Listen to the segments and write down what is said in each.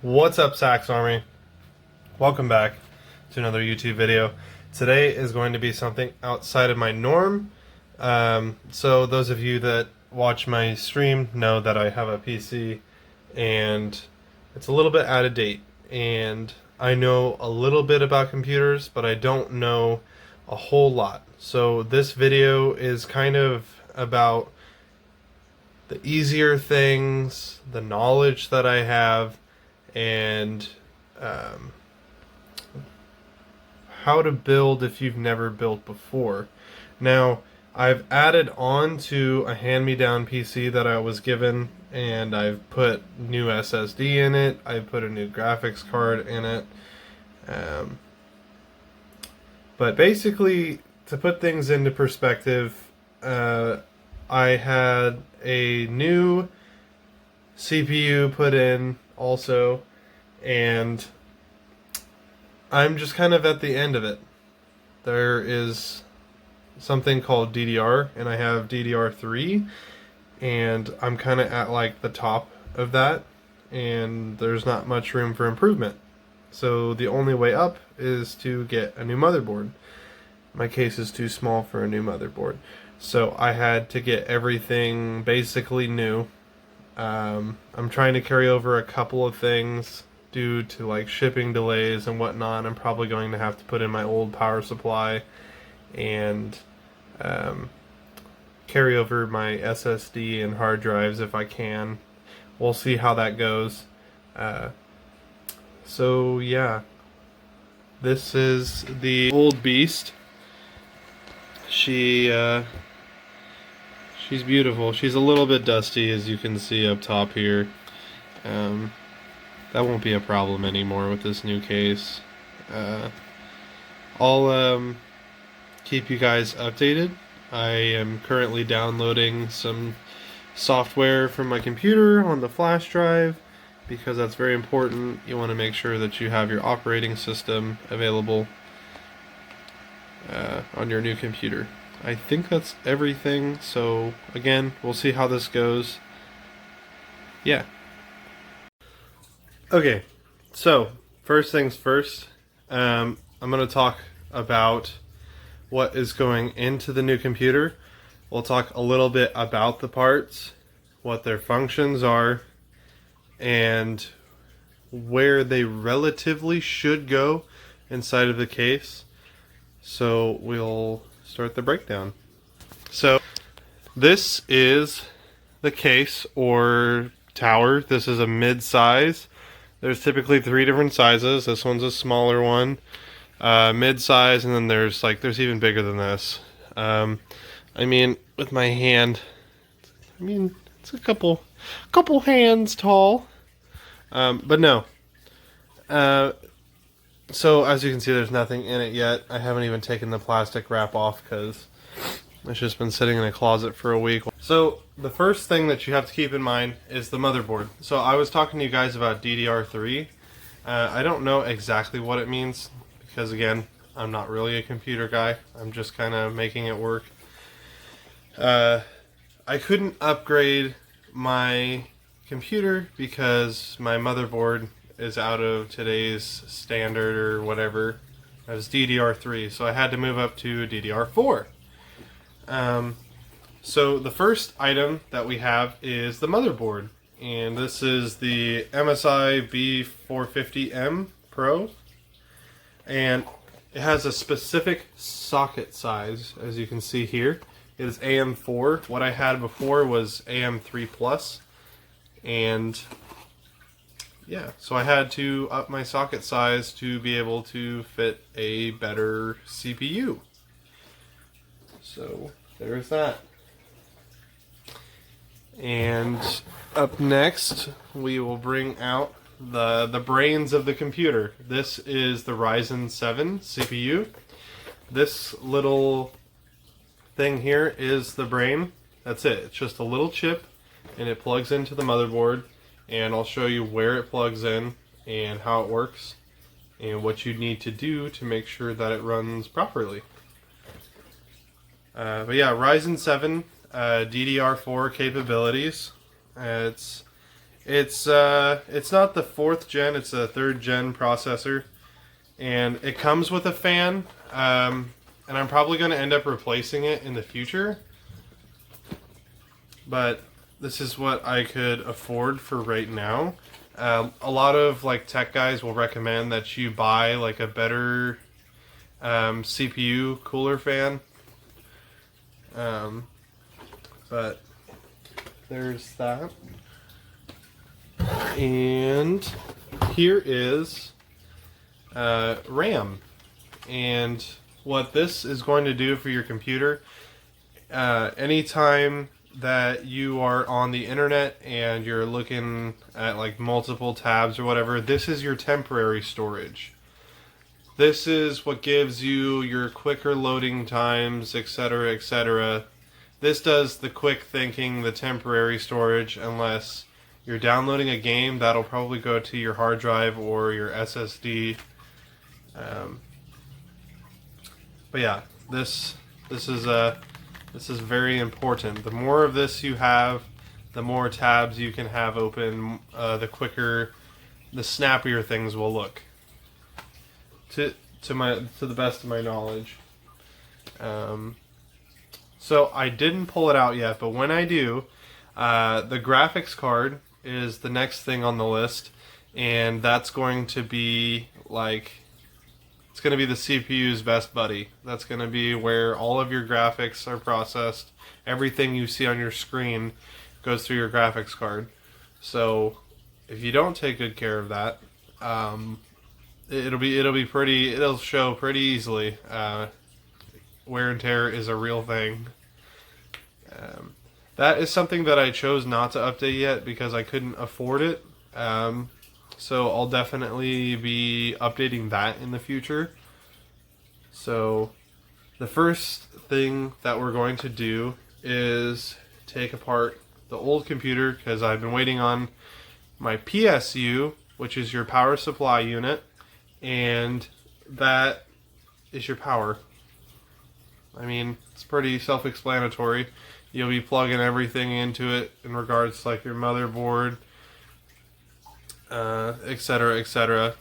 What's up, Sax Army? Welcome back to another YouTube video. Today is going to be something outside of my norm. So those of you that watch my stream know that I have a PC and it's a little bit out of date. And I know a little bit about computers, but I don't know a whole lot. So this video is kind of about the easier things, the knowledge that I have, and how to build if you've never built before. Now, I've added on to a hand-me-down PC that I was given, and I've put new SSD in it, I've put a new graphics card in it. But basically, to put things into perspective, I had a new CPU put in also, and I'm just kind of at the end of it. There is something called DDR, and I have DDR3, and I'm kind of at like the top of that, and there's not much room for improvement. So the only way up is to get a new motherboard. My case is too small for a new motherboard, so I had to get everything basically new. I'm trying to carry over a couple of things due to like shipping delays and whatnot. I'm probably going to have to put in my old power supply and carry over my SSD and hard drives if I can. We'll see how that goes. So yeah, this is the old beast. She's beautiful. She's a little bit dusty, as you can see up top here. That won't be a problem anymore with this new case. I'll keep you guys updated. I am currently downloading some software from my computer on the flash drive because that's very important. You want to make sure that you have your operating system available on your new computer. I think that's everything, so again, we'll see how this goes. Yeah. Okay, so first things first, I'm going to talk about what is going into the new computer. We'll talk a little bit about the parts, what their functions are, and where they relatively should go inside of the case. So we'll start the breakdown. So this is the case or tower. This is a mid-size. There's typically 3 different sizes. This one's a smaller one, mid-size, and then there's even bigger than this. I mean, with my hand, it's a couple hands tall. But no. So as you can see, there's nothing in it yet. I haven't even taken the plastic wrap off because it's just been sitting in a closet for a week. So the first thing that you have to keep in mind is the motherboard. So I was talking to you guys about DDR3. I don't know exactly what it means because, again, I'm not really a computer guy. I'm just kind of making it work. I couldn't upgrade my computer because my motherboard is out of today's standard or whatever. It was DDR3, so I had to move up to DDR4. So the first item that we have is the motherboard, and this is the MSI B450M Pro, and it has a specific socket size, as you can see here. It is AM4. What I had before was AM3 Plus, and yeah, so I had to up my socket size to be able to fit a better CPU. So there's that. And up next, we will bring out the brains of the computer. This is the Ryzen 7 CPU. This little thing here is the brain. That's it. It's just a little chip, and it plugs into the motherboard. And I'll show you where it plugs in and how it works and what you need to do to make sure that it runs properly. But yeah, Ryzen 7 DDR4 capabilities. It's It's not the 4th gen, it's a 3rd gen processor, and it comes with a fan, and I'm probably going to end up replacing it in the future, but this is what I could afford for right now. A lot of like tech guys will recommend that you buy like a better CPU cooler fan, but there's that. And here is RAM, and what this is going to do for your computer, anytime that you are on the internet and you're looking at like multiple tabs or whatever, this is your temporary storage. This is what gives you your quicker loading times, etc., etc. This does the quick thinking, the temporary storage, unless you're downloading a game, that'll probably go to your hard drive or your SSD. But yeah, this is very important. The more of this you have, the more tabs you can have open, the quicker, the snappier things will look. To the best of my knowledge. So I didn't pull it out yet, but when I do, the graphics card is the next thing on the list, and that's going to be like, it's going to be the CPU's best buddy. That's going to be where all of your graphics are processed. Everything you see on your screen goes through your graphics card. So if you don't take good care of that, it'll show pretty easily. Wear and tear is a real thing. That is something that I chose not to update yet because I couldn't afford it. So I'll definitely be updating that in the future. So the first thing that we're going to do is take apart the old computer, because I've been waiting on my PSU, which is your power supply unit, and that is your power. I mean, it's pretty self-explanatory. You'll be plugging everything into it in regards to like your motherboard, etc., etc.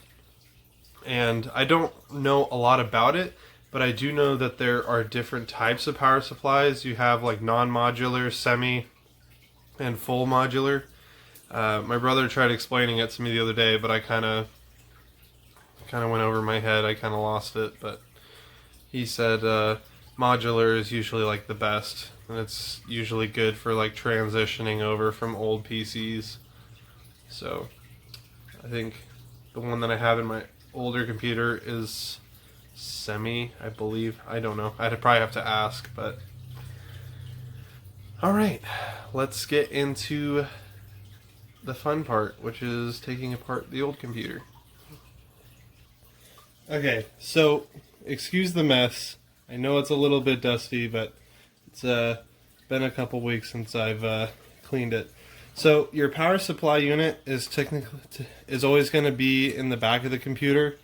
And I don't know a lot about it, but I do know that there are different types of power supplies. You have like non-modular, semi, and full modular. My brother tried explaining it to me the other day, but I kind of went over my head. I kind of lost it, but he said modular is usually like the best, and it's usually good for like transitioning over from old PCs. So I think the one that I have in my older computer is semi, I believe. I don't know. I'd probably have to ask, but alright, let's get into the fun part, which is taking apart the old computer. Okay, so excuse the mess. I know it's a little bit dusty, but it's been a couple weeks since I've cleaned it. So your power supply unit is always going to be in the back of the computer.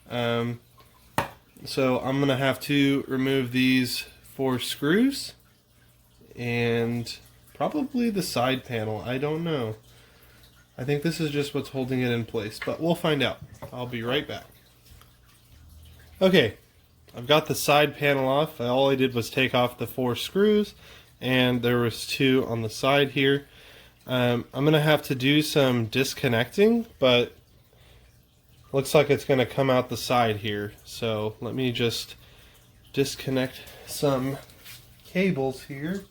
So I'm going to have to remove these 4 screws and probably the side panel. I don't know. I think this is just what's holding it in place, but we'll find out. I'll be right back. Okay, I've got the side panel off. All I did was take off the 4 screws, and there was 2 on the side here. I'm going to have to do some disconnecting, but looks like it's going to come out the side here. So let me just disconnect some cables here.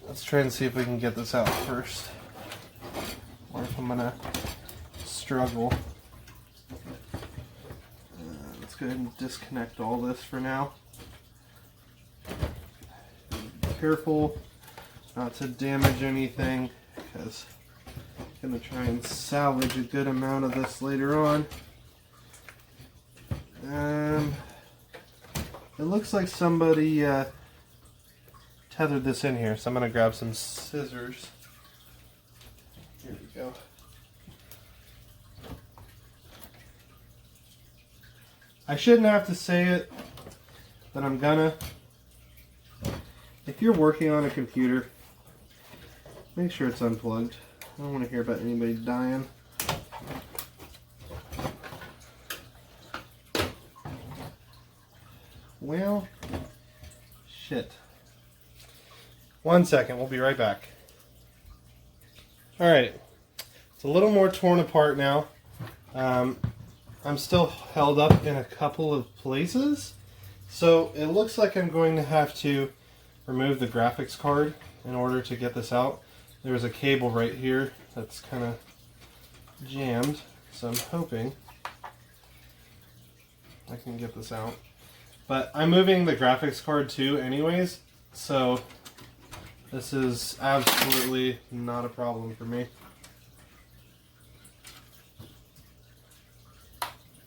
Let's try and see if we can get this out first, or if I'm going to struggle. Let's go ahead and disconnect all this for now. Be careful not to damage anything, because I'm going to try and salvage a good amount of this later on. It looks like somebody tethered this in here, so I'm going to grab some scissors. Here we go. I shouldn't have to say it, but I'm gonna. If you're working on a computer Make sure it's unplugged. I don't want to hear about anybody dying. Well, shit. 1 second, we'll be right back. Alright, it's a little more torn apart now. I'm still held up in a couple of places, so it looks like I'm going to have to remove the graphics card in order to get this out. There's a cable right here that's kind of jammed, so I'm hoping I can get this out. But I'm moving the graphics card too anyways, so this is absolutely not a problem for me.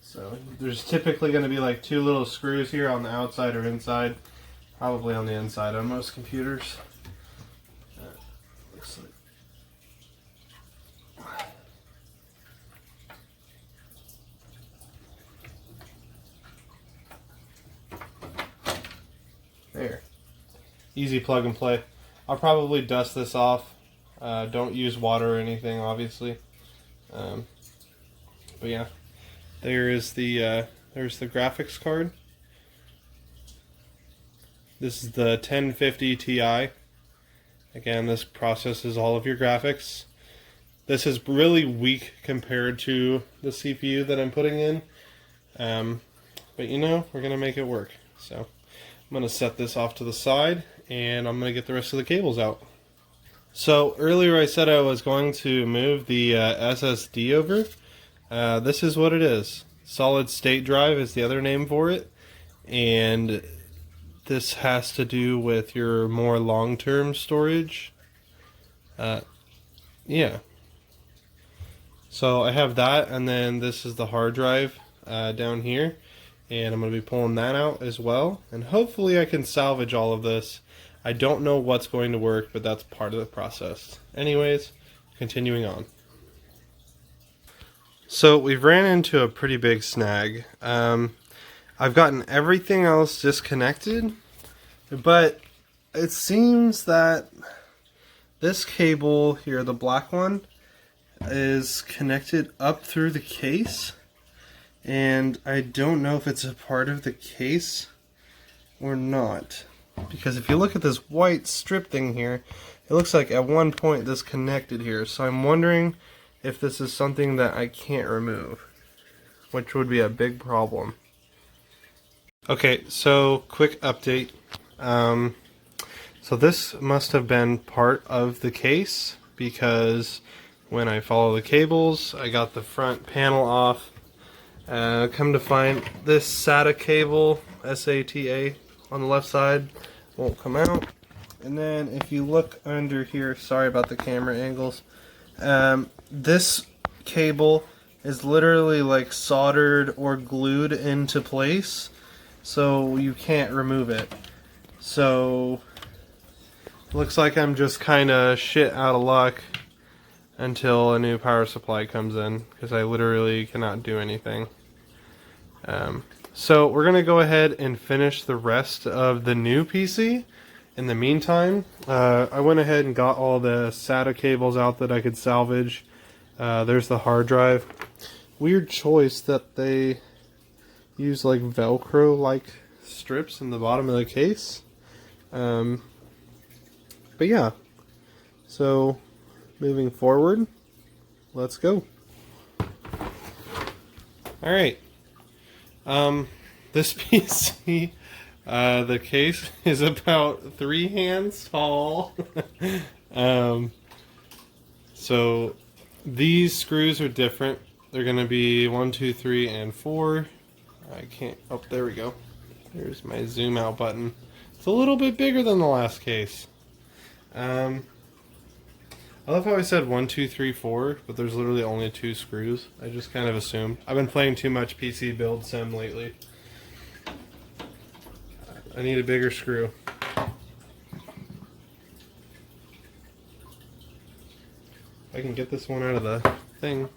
So there's typically going to be like 2 little screws here on the outside or inside, probably on the inside on most computers. Looks like there. Easy plug and play. I'll probably dust this off. Don't use water or anything, obviously. But yeah, there's the graphics card. This is the 1050 Ti. Again, this processes all of your graphics. This is really weak compared to the CPU that I'm putting in. But you know, we're gonna make it work. So I'm going to set this off to the side, and I'm going to get the rest of the cables out. So earlier I said I was going to move the SSD over. This is what it is. Solid state drive is the other name for it, and this has to do with your more long-term storage. Yeah. So I have that, and then this is the hard drive down here. And I'm going to be pulling that out as well. And hopefully I can salvage all of this. I don't know what's going to work, but that's part of the process. Anyways, continuing on. So we've ran into a pretty big snag. I've gotten everything else disconnected, but it seems that this cable here, the black one, is connected up through the case. And I don't know if it's a part of the case or not. Because if you look at this white strip thing here, it looks like at one point this connected here. So I'm wondering if this is something that I can't remove, which would be a big problem. Okay, so quick update. So this must have been part of the case, because when I follow the cables, I got the front panel off. Come to find this SATA cable, SATA, on the left side won't come out. And then if you look under here, sorry about the camera angles, this cable is literally like soldered or glued into place, so you can't remove it. So looks like I'm just kind of shit out of luck until a new power supply comes in, because I literally cannot do anything. So we're gonna go ahead and finish the rest of the new PC. In the meantime, I went ahead and got all the SATA cables out that I could salvage. There's the hard drive. Weird choice that they use like Velcro like strips in the bottom of the case. But yeah, so moving forward, let's go. Alright, this PC, the case is about 3 hands tall. So these screws are different. They're going to be 1, 2, 3, and 4. I can't, oh, there we go. There's my zoom out button. It's a little bit bigger than the last case. I love how I said 1, 2, 3, 4, but there's literally only 2 screws. I just kind of assumed. I've been playing too much PC Build Sim lately. I need a bigger screw. I can get this one out of the thing.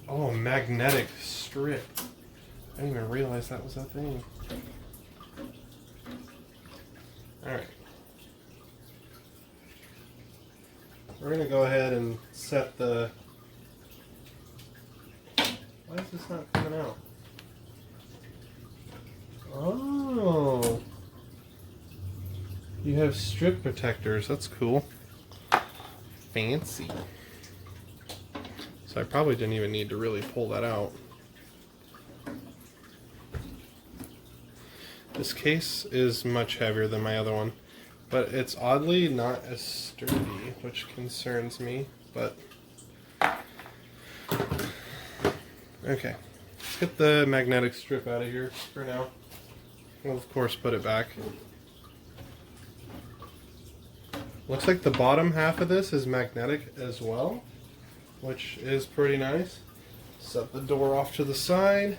Oh, magnetic strip. I didn't even realize that was a thing. Alright. We're going to go ahead and set the... Why is this not coming out? Oh! You have strip protectors. That's cool. Fancy. So I probably didn't even need to really pull that out. This case is much heavier than my other one, but it's oddly not as sturdy, which concerns me, but... Okay. Let's get the magnetic strip out of here for now. We'll of course put it back. Looks like the bottom half of this is magnetic as well, which is pretty nice. Set the door off to the side.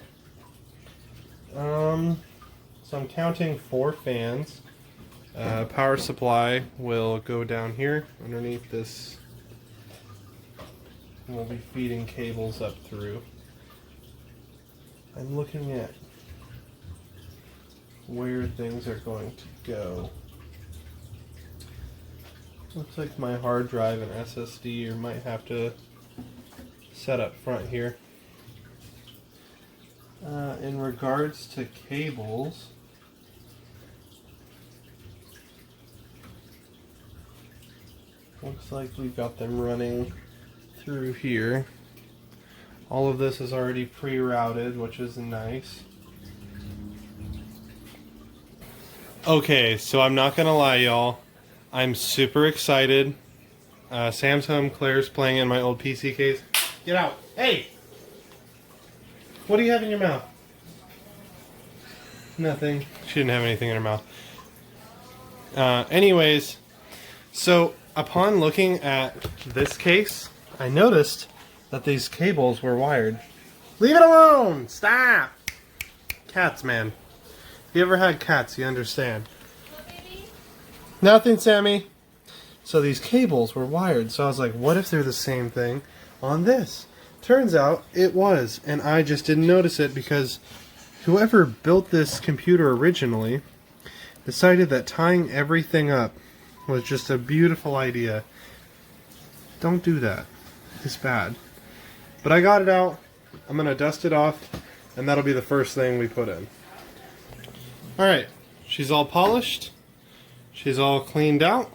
So I'm counting 4 fans. Power supply will go down here underneath this. And we'll be feeding cables up through. I'm looking at where things are going to go. Looks like my hard drive and SSD might have to set up front here. In regards to cables, looks like we've got them running through here. All of this is already pre-routed, which is nice. Okay, so I'm not gonna lie, y'all. I'm super excited. Sam's home, Claire's playing in my old PC case. Get out. Hey! What do you have in your mouth? Nothing. She didn't have anything in her mouth. Anyways, so upon looking at this case, I noticed that these cables were wired. Leave it alone! Stop! Cats, man. If you ever had cats, you understand. Nothing, Sammy. So these cables were wired. So I was like, what if they're the same thing on this? Turns out it was. And I just didn't notice it because whoever built this computer originally decided that tying everything up was just a beautiful idea. Don't do that. It's bad. But I got it out. I'm going to dust it off. And that'll be the first thing we put in. Alright. She's all polished. She's all cleaned out.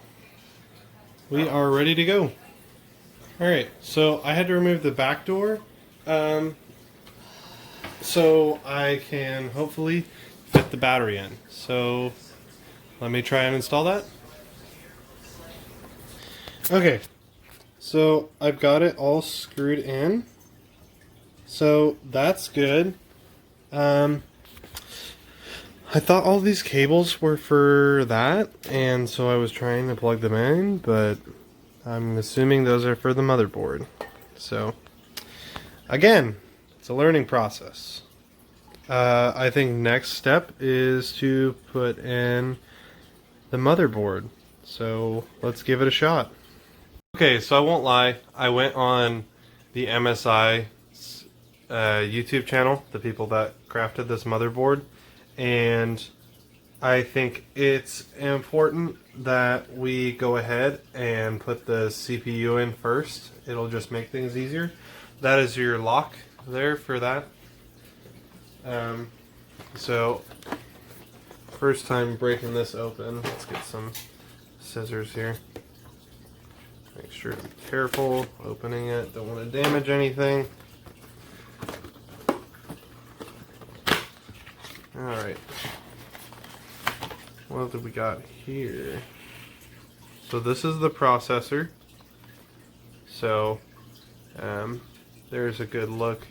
We are ready to go. Alright, so I had to remove the back door so I can hopefully fit the battery in. So let me try and install that. Okay, so I've got it all screwed in. So that's good. I thought all these cables were for that, and so I was trying to plug them in, but I'm assuming those are for the motherboard. So, again, it's a learning process. I think next step is to put in the motherboard. So, let's give it a shot. Okay, so I won't lie, I went on the MSI YouTube channel, the people that crafted this motherboard, and I think it's important that we go ahead and put the CPU in first. It'll just make things easier. That is your lock there for that. So, first time breaking this open. Let's get some scissors here. Make sure to be careful opening it. Don't want to damage anything. Alright. What do we got here? So this is the processor. So there's a good look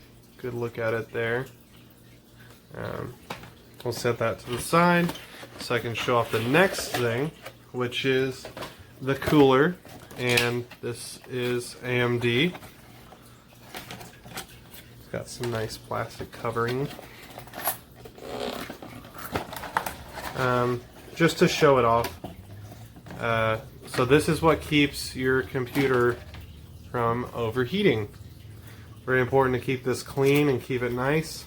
at it there. We'll set that to the side so I can show off the next thing, which is the cooler, and this is AMD. It's got some nice plastic covering. Just to show it off. So this is what keeps your computer from overheating. Very important to keep this clean and keep it nice.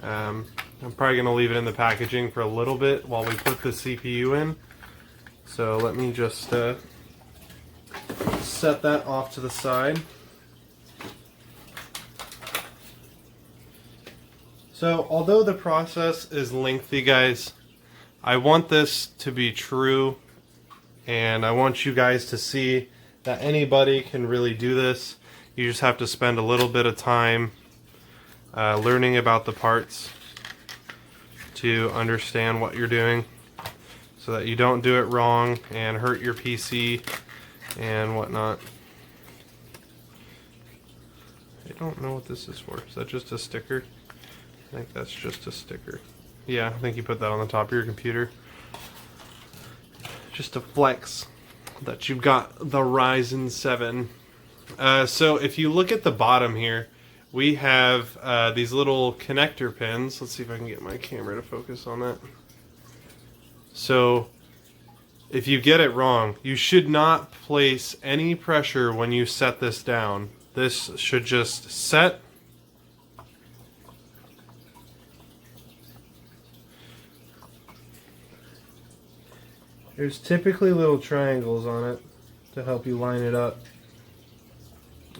I'm probably going to leave it in the packaging for a little bit while we put the CPU in, So let me just set that off to the side. So although the process is lengthy, guys, I want this to be true, and I want you guys to see that anybody can really do this. You just have to spend a little bit of time learning about the parts to understand what you're doing so that you don't do it wrong and hurt your PC and whatnot. I don't know what this is for. Is that just a sticker? I think that's just a sticker. Yeah, I think you put that on the top of your computer. Just to flex that you've got the Ryzen 7. So if you look at the bottom here, we have these little connector pins. Let's see if I can get my camera to focus on that. So if you get it wrong, you should not place any pressure when you set this down. This should just set. There's typically little triangles on it to help you line it up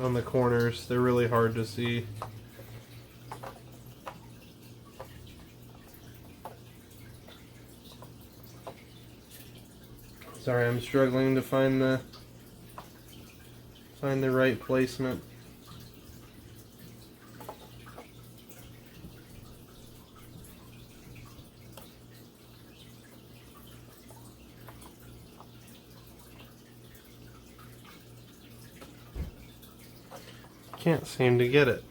on the corners. They're really hard to see. Sorry, I'm struggling to find the right placement. Can't seem to get it.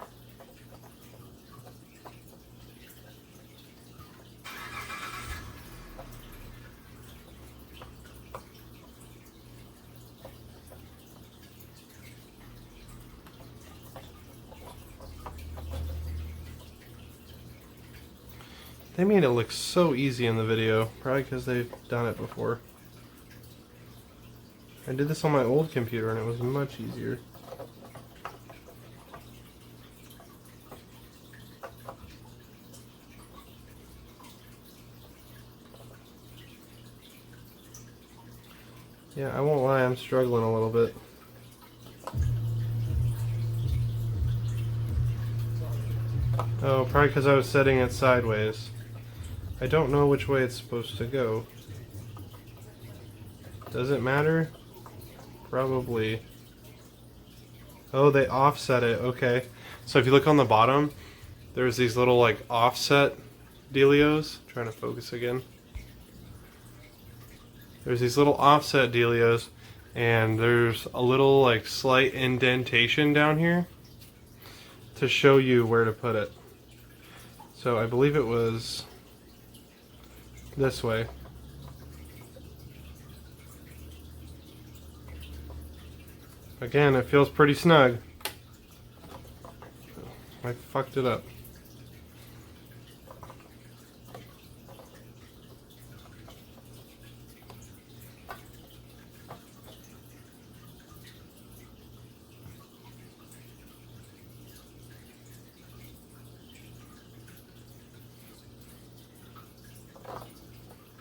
They made it look so easy in the video, probably because they've done it before. I did this on my old computer and it was much easier. Yeah, I won't lie, I'm struggling a little bit. Oh, probably because I was setting it sideways. I don't know which way it's supposed to go. Does it matter? Probably. Oh, they offset it. Okay. So if you look on the bottom, there's these little like offset dealios. Trying to focus again. There's these little offset dealios, and there's a little like slight indentation down here to show you where to put it. So I believe it was this way. Again, it feels pretty snug. I fucked it up.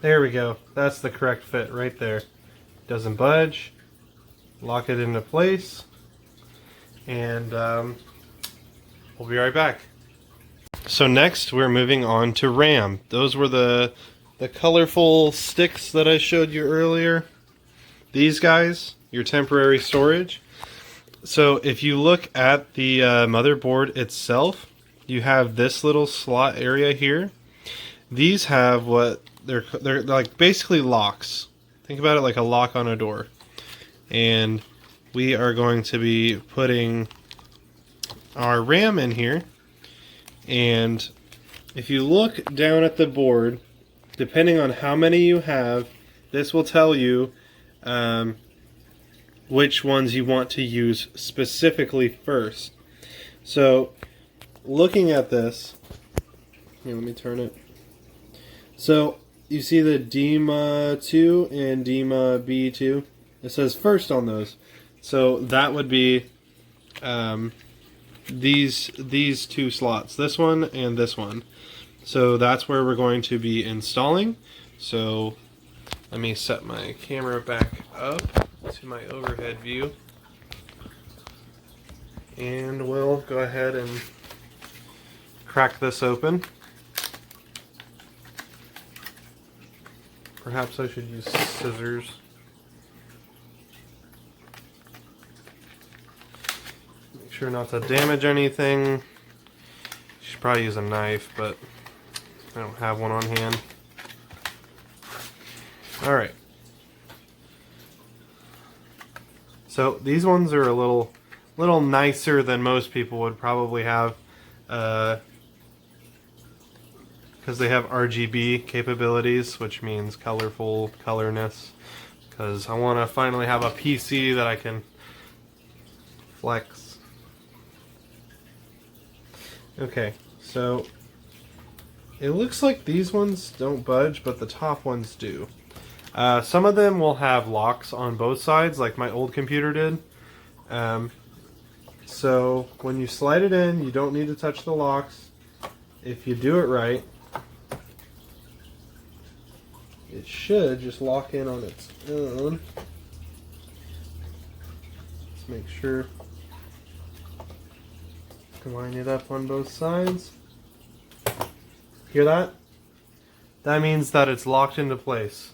There we go. That's the correct fit right there. Doesn't budge. Lock it into place. And we'll be right back. So next we're moving on to RAM. Those were the colorful sticks that I showed you earlier. These guys, your temporary storage. So if you look at the motherboard itself, you have this little slot area here. These have what they're like basically locks. Think about it like a lock on a door. And we are going to be putting our RAM in here. And if you look down at the board, depending on how many you have, this will tell you which ones you want to use specifically first. So looking at this, here, let me turn it. So you see the DIMA 2 and DIMA B2. It says first on those. So that would be these two slots, this one and this one. So that's where we're going to be installing. So Let me set my camera back up to my overhead view. And we'll go ahead and crack this open. Perhaps I should use scissors. Make sure not to damage anything. You should probably use a knife, but I don't have one on hand. Alright. So these ones are a little nicer than most people would probably have, because they have RGB capabilities, which means colorful colorness, because I want to finally have a PC that I can flex. Okay, so it looks like these ones don't budge, but the top ones do. Some of them will have locks on both sides, like my old computer did. So when you slide it in, you don't need to touch the locks. If you do it right, it should just lock in on its own. Let's make sure to line it up on both sides. Hear that? That means that it's locked into place.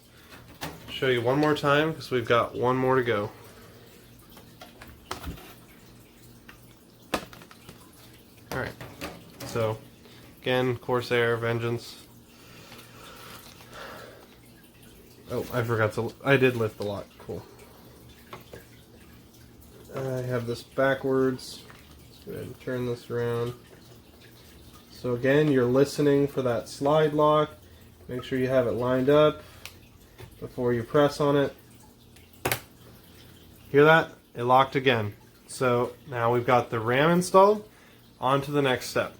I'll show you one more time because we've got one more to go. Alright, so again, Corsair, Vengeance. Oh, I did lift the lock, cool. I have this backwards. Let's go ahead and turn this around. So again, you're listening for that slide lock. Make sure you have it lined up before you press on it. Hear that? It locked again. So now we've got the RAM installed. On to the next step.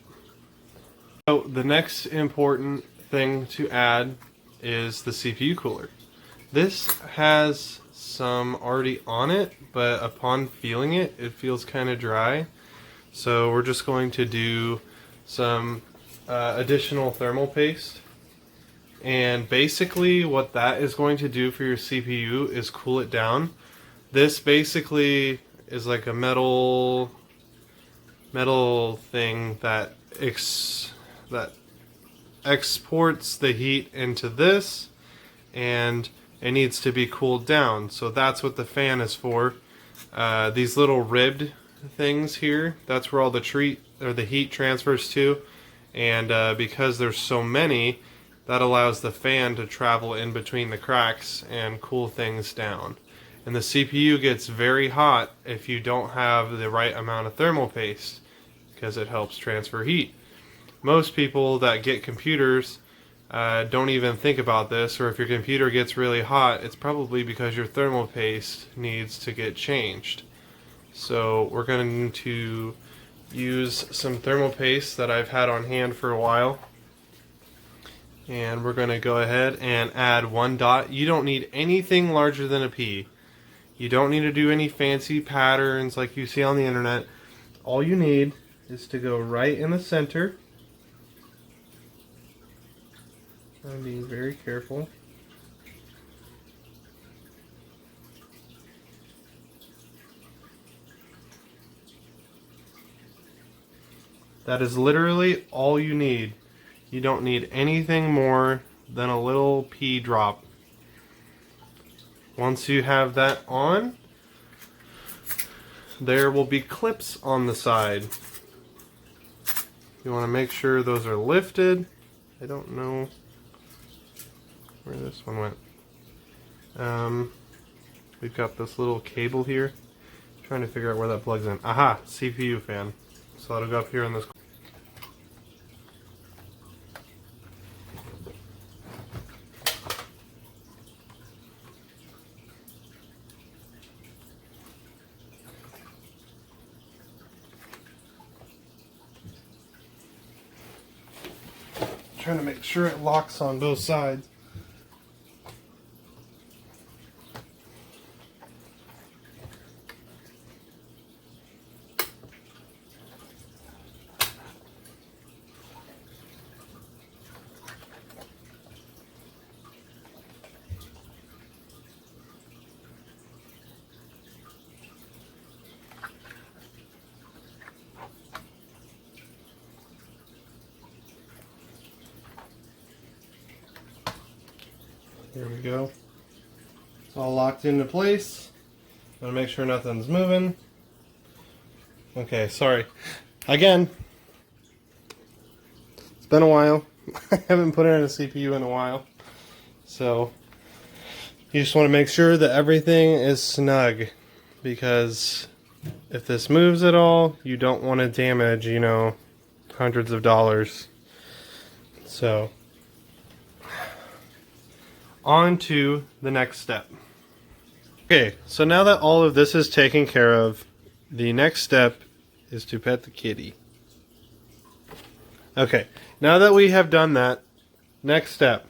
So the next important thing to add is the CPU cooler. This has some already on it, but upon feeling it, it feels kind of dry. So we're just going to do some additional thermal paste. And basically what that is going to do for your CPU is cool it down. This basically is like a metal thing that exports the heat into this, and it needs to be cooled down. So that's what the fan is for. These little ribbed things here, that's where all the heat transfers to, and because there's so many, that allows the fan to travel in between the cracks and cool things down. And the CPU gets very hot if you don't have the right amount of thermal paste, because it helps transfer heat. Most people that get computers don't even think about this, or if your computer gets really hot, it's probably because your thermal paste needs to get changed. So we're going to use some thermal paste that I've had on hand for a while. And we're going to go ahead and add 1 dot. You don't need anything larger than a P. You don't need to do any fancy patterns like you see on the internet. All you need is to go right in the center. I'm being very careful. That is literally all you need. You don't need anything more than a little pea drop. Once you have that on, there will be clips on the side. You want to make sure those are lifted. I don't know where this one went. We've got this little cable here. I'm trying to figure out where that plugs in. Aha, CPU fan. So that'll go up here in this. Trying to make sure it locks on both sides. Here we go. It's all locked into place. Gotta make sure nothing's moving. Okay, sorry. Again, it's been a while. I haven't put in a CPU in a while. So, you just want to make sure that everything is snug. Because if this moves at all, you don't want to damage, you know, hundreds of dollars. So, on to the next step. Okay, so now that all of this is taken care of, the next step is to pet the kitty. Okay, now that we have done that, next step,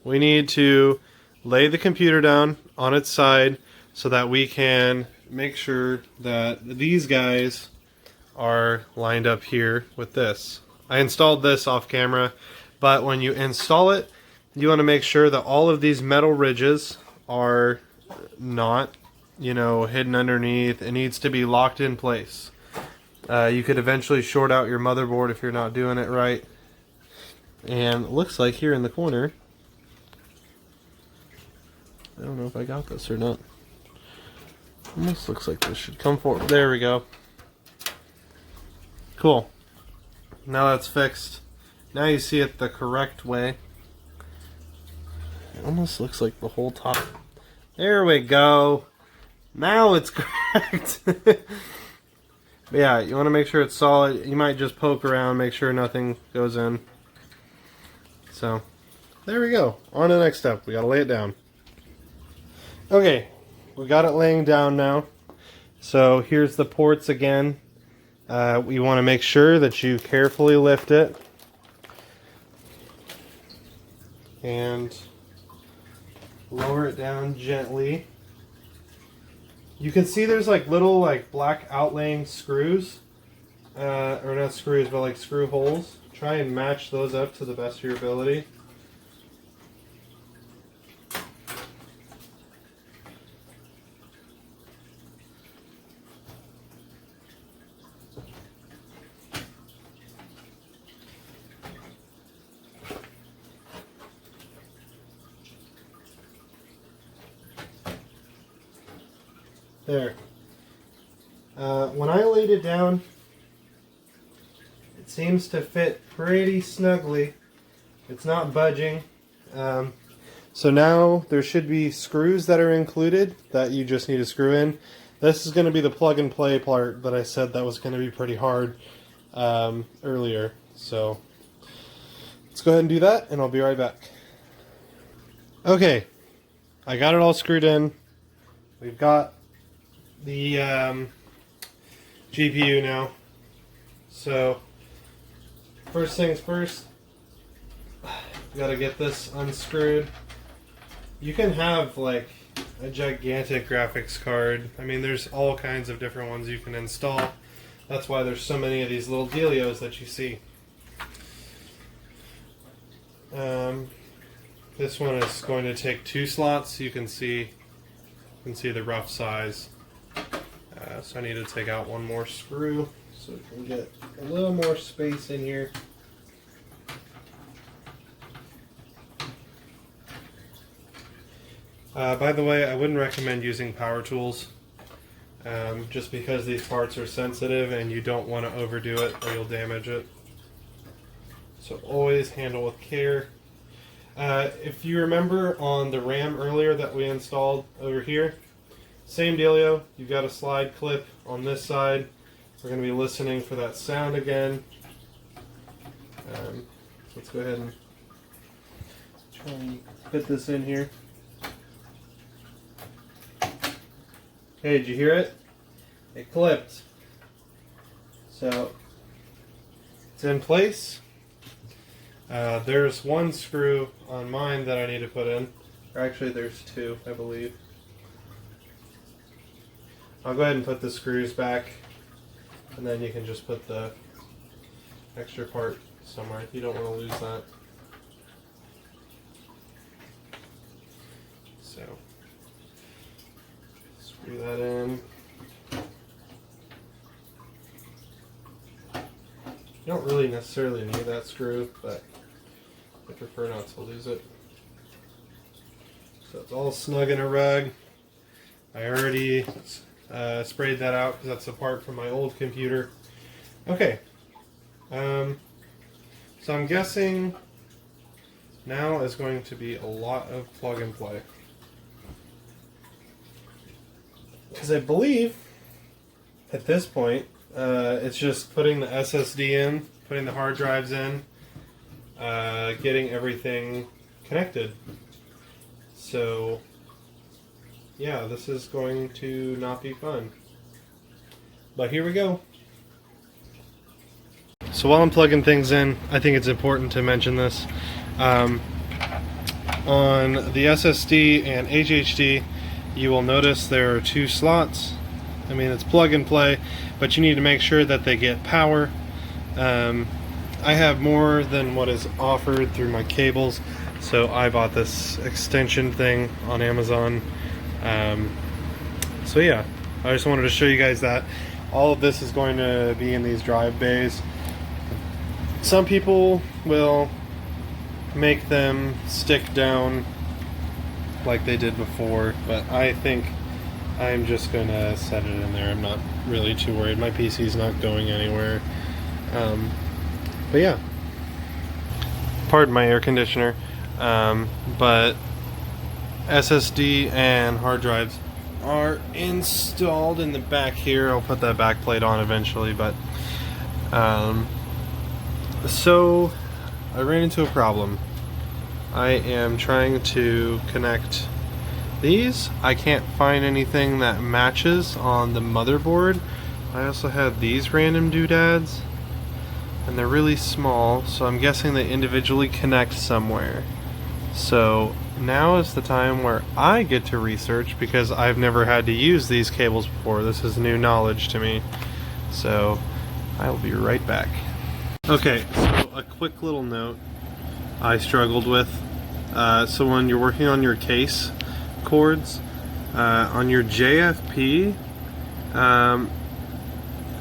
we need to lay the computer down on its side so that we can make sure that these guys are lined up here with this. I installed this off camera, but when you install it, you want to make sure that all of these metal ridges are not, you know, hidden underneath. It needs to be locked in place. You could eventually short out your motherboard if you're not doing it right. And it looks like here in the corner, I don't know if I got this or not. Almost looks like this should come forward. There we go. Cool. Now that's fixed. Now you see it the correct way. It almost looks like the whole top. There we go. Now it's correct. But yeah, you want to make sure it's solid. You might just poke around, make sure nothing goes in. So, there we go. On to the next step. We got to lay it down. Okay, we got it laying down now. So here's the ports again. We want to make sure that you carefully lift it. And lower it down gently. You can see there's like little like black outlaying screws. Or not screws, but like screw holes. Try and match those up to the best of your ability. There. When I laid it down, it seems to fit pretty snugly. It's not budging. So now there should be screws that are included that you just need to screw in. This is going to be the plug and play part that I said that was going to be pretty hard earlier. So let's go ahead and do that and I'll be right back. Okay, I got it all screwed in. We've got the GPU now. So first things first, you gotta get this unscrewed. You can have like a gigantic graphics card. I mean, there's all kinds of different ones you can install. That's why there's so many of these little dealios that you see. This one is going to take 2 slots. You can see the rough size. So I need to take out one more screw so we can get a little more space in here. By the way, I wouldn't recommend using power tools just because these parts are sensitive and you don't want to overdo it or you'll damage it. So always handle with care. If you remember on the RAM earlier that we installed over here, same dealio, you've got a slide clip on this side. We're going to be listening for that sound again. So let's go ahead and try and fit this in here. Okay, did you hear it? It clipped. So it's in place. There's one screw on mine that I need to put in. Or actually there's 2, I believe. I'll go ahead and put the screws back, and then you can just put the extra part somewhere. You don't want to lose that. So, screw that in. You don't really necessarily need that screw, but I prefer not to lose it. So it's all snug in a rug. I already sprayed that out because that's a part from my old computer. Okay. So I'm guessing now is going to be a lot of plug and play. Because I believe at this point it's just putting the SSD in, putting the hard drives in, getting everything connected. So yeah, this is going to not be fun. But here we go. So while I'm plugging things in, I think it's important to mention this. On the SSD and HHD, you will notice there are 2 slots. I mean, it's plug and play, but you need to make sure that they get power. I have more than what is offered through my cables, so I bought this extension thing on Amazon. So yeah, I just wanted to show you guys that. All of this is going to be in these drive bays. Some people will make them stick down like they did before, but I think I'm just gonna set it in there. I'm not really too worried. My PC's not going anywhere. But yeah, pardon my air conditioner, but SSD and hard drives are installed in the back here. I'll put that back plate on eventually, but so I ran into a problem. I am trying to connect these. I can't find anything that matches on the motherboard. I also have these random doodads, and they're really small, so I'm guessing they individually connect somewhere. So now is the time where I get to research, because I've never had to use these cables before. This is new knowledge to me. So I will be right back. Okay, so a quick little note I struggled with. So when you're working on your case cords, on your JFP,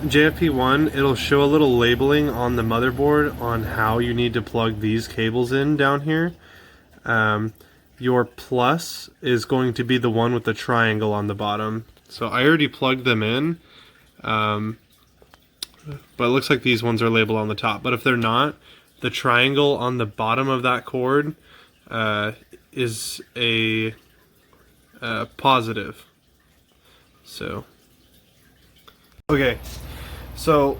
JFP1, it'll show a little labeling on the motherboard on how you need to plug these cables in down here. Your plus is going to be the one with the triangle on the bottom. So I already plugged them in, but it looks like these ones are labeled on the top. But if they're not, the triangle on the bottom of that cord is a positive. So, okay, so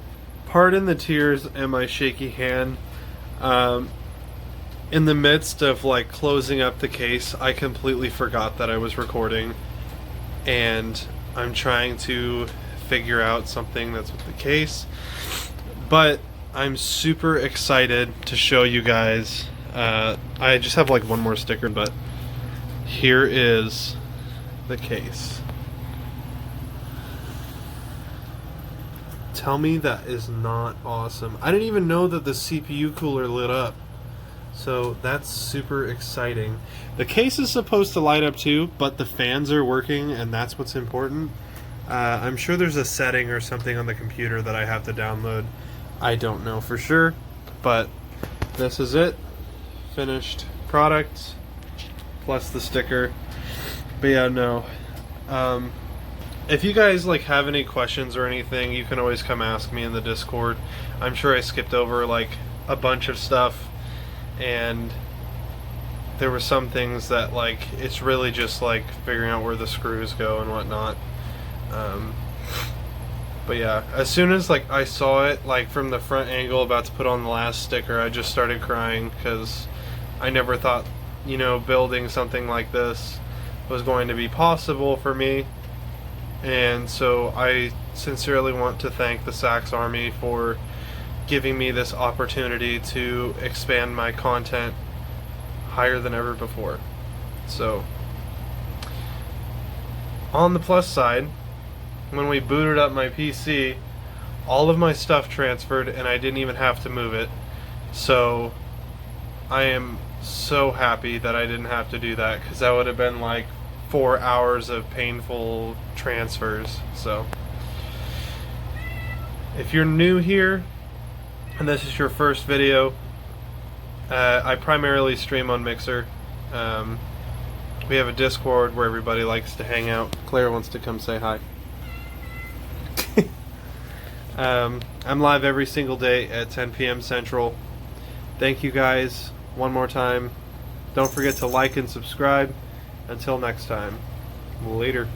pardon the tears and my shaky hand. In the midst of like closing up the case, I completely forgot that I was recording, and I'm trying to figure out something that's with the case. But I'm super excited to show you guys. I just have like one more sticker, but here is the case. Tell me that is not awesome. I didn't even know that the CPU cooler lit up. So that's super exciting. The case is supposed to light up too, but the fans are working, and that's what's important. I'm sure there's a setting or something on the computer that I have to download. I don't know for sure, but this is it. Finished product, plus the sticker. But yeah, no. If you guys like have any questions or anything, you can always come ask me in the Discord. I'm sure I skipped over like a bunch of stuff, and there were some things that like it's really just like figuring out where the screws go and whatnot. But yeah, as soon as like I saw it like from the front angle about to put on the last sticker, I just started crying, because I never thought, you know, building something like this was going to be possible for me. And so I sincerely want to thank the Sax Army for giving me this opportunity to expand my content higher than ever before. So on the plus side, when we booted up my PC, all of my stuff transferred and I didn't even have to move it. So I am so happy that I didn't have to do that, because that would have been like 4 hours of painful transfers. So if you're new here and this is your first video, I primarily stream on Mixer. We have a Discord where everybody likes to hang out. Claire wants to come say hi. I'm live every single day at 10 p.m. Central. Thank you guys one more time. Don't forget to like and subscribe. Until next time. Later.